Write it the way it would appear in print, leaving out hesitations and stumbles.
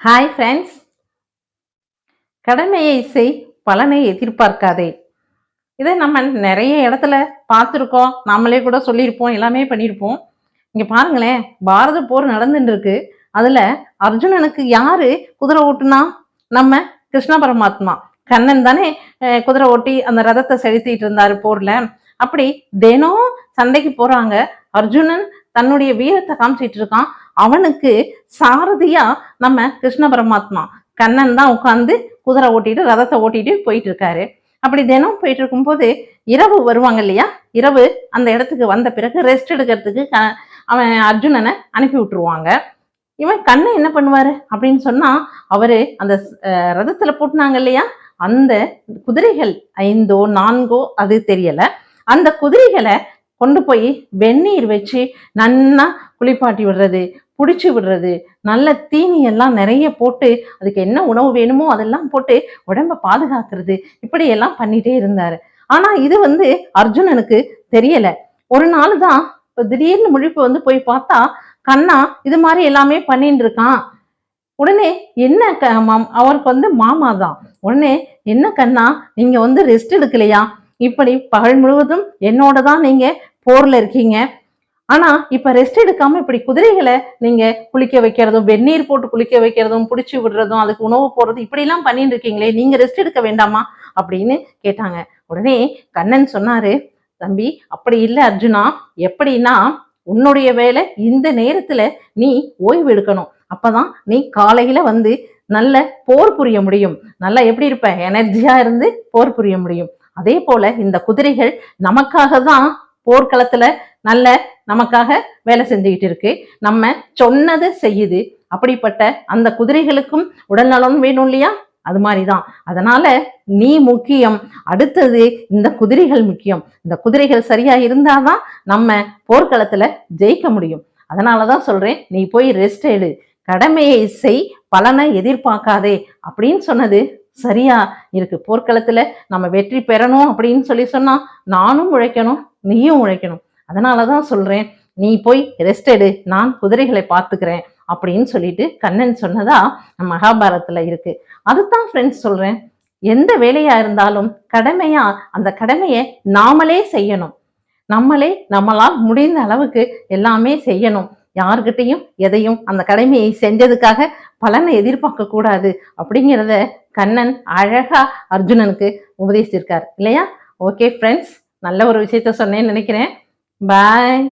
Hi friends. கடமையை செய், பலனை எதிர்பார்க்காதே. இதை நம்ம நிறைய இடத்துல பார்த்துருக்கோம், நம்மளே கூட சொல்லியிருப்போம், எல்லாமே பண்ணியிருப்போம். இங்க பாருங்களேன், பாரத போர் நடந்துட்டு இருக்கு. அதுல அர்ஜுனனுக்கு யாரு குதிரை ஓட்டுனா? நம்ம கிருஷ்ண பரமாத்மா. கண்ணன் தானே குதிரை ஓட்டி அந்த ரதத்தை செலுத்திட்டு இருந்தாரு போர்ல. அப்படி தினம் சண்டைக்கு போறாங்க. அர்ஜுனன் தன்னுடைய வீரத்தை காமிச்சிட்டு இருக்கான். அவனுக்கு சாரதியா நம்ம கிருஷ்ண பரமாத்மா கண்ணன் தான் உட்கார்ந்து குதிரை ஓட்டிட்டு ரதத்தை ஓட்டிட்டு போயிட்டு இருக்காரு. அப்படி தினம் போயிட்டு இருக்கும்போது இரவு வருவாங்க இல்லையா, இரவு அந்த இடத்துக்கு வந்த பிறகு ரெஸ்ட் எடுக்கிறதுக்கு அவன் அர்ஜுனனை அனுப்பி விட்டுருவாங்க. இவன் கண்ணன் என்ன பண்ணுவாரு அப்படின்னு சொன்னா, அவரு அந்த ரதத்துல போட்டுனாங்க இல்லையா, அந்த குதிரைகள் 5ஓ 4ஓ அது தெரியல, அந்த குதிரைகளை கொண்டு போய் வெந்நீர் வச்சு நன்னா குளிப்பாட்டி விடுறது, பிடிச்சி விடுறது, நல்ல தீனி எல்லாம் நிறைய போட்டு அதுக்கு என்ன உணவு வேணுமோ அதெல்லாம் போட்டு உடம்ப பாதுகாக்கிறது, இப்படி எல்லாம் பண்ணிட்டே இருந்தாரு. ஆனா இது அர்ஜுனனுக்கு தெரியல. ஒரு நாள் தான் திடீர்னு முழிப்பு போய் பார்த்தா, கண்ணா இது மாதிரி எல்லாமே பண்ணிட்டு இருக்கான். உடனே என்ன அவருக்கு மாமா தான். உடனே என்ன கண்ணா, நீங்க ரெஸ்ட் எடுக்கலையா? இப்படி பகல் முழுவதும் என்னோட தான் நீங்க போர்ல இருக்கீங்க. ஆனா இப்ப ரெஸ்ட் எடுக்காம இப்படி குதிரைகளை நீங்க குளிக்க வைக்கிறதும், வெந்நீர் போட்டு குளிக்க வைக்கிறதும், பிடிச்சி விடுறதும், அதுக்கு உணவு போடுறதும் இப்படி எல்லாம் பண்ணிட்டு இருக்கீங்களே, நீங்க ரெஸ்ட் எடுக்க வேண்டாமா அப்படின்னு கேட்டாங்க. உடனே கண்ணன் சொன்னாரு, தம்பி அப்படி இல்லை அர்ஜுனா. எப்படின்னா, உன்னுடைய வேலை இந்த நேரத்துல நீ ஓய்வு எடுக்கணும். அப்பதான் நீ காலையில நல்ல போர் புரிய முடியும். நல்லா எப்படி இருப்ப, எனர்ஜியா இருந்து போர் புரிய முடியும். அதே போல இந்த குதிரைகள் நமக்காக தான் போர்க்களத்துல நல்ல நமக்காக வேலை செஞ்சுக்கிட்டு இருக்கு. நம்ம சொன்னதை செய்யுது. அப்படிப்பட்ட அந்த குதிரைகளுக்கும் உடல் நலம் வேணும் இல்லையா, அது மாதிரிதான். அதனால நீ முக்கியம், அடுத்தது இந்த குதிரைகள் முக்கியம். இந்த குதிரைகள் சரியா இருந்தாதான் நம்ம போர்க்களத்துல ஜெயிக்க முடியும். அதனாலதான் சொல்றேன், நீ போய் ரெஸ்ட் எடு, கடமையை செய், பலனை எதிர்பார்க்காதே அப்படின்னு சொன்னது சரியா இருக்கு. போர்க்களத்துல நம்ம வெற்றி பெறணும் அப்படின்னு சொன்னா நானும் உழைக்கணும், நீயும் உழைக்கணும். அதனாலதான் சொல்றேன், நீ போய் ரெஸ்ட் எடு, நான் குதிரைகளை பார்த்துக்கிறேன் அப்படின்னு சொல்லிட்டு கண்ணன் சொன்னதா மகாபாரதத்துல இருக்கு. அதுதான் ஃப்ரெண்ட்ஸ் சொல்றேன், எந்த வேலையா இருந்தாலும் கடமையா அந்த கடமையை நாமளே செய்யணும். நம்மளால் முடிந்த அளவுக்கு எல்லாமே செய்யணும். யார்கிட்டையும் எதையும் அந்த கடமையை செஞ்சதுக்காக பலனை எதிர்பார்க்க கூடாது அப்படிங்கிறத கண்ணன் அழகா அர்ஜுனனுக்கு உபதேசிச்சிருக்கார் இல்லையா. ஓகே ஃப்ரெண்ட்ஸ், நல்ல ஒரு விஷயத்த சொன்னேன்னு நினைக்கிறேன். பாய்.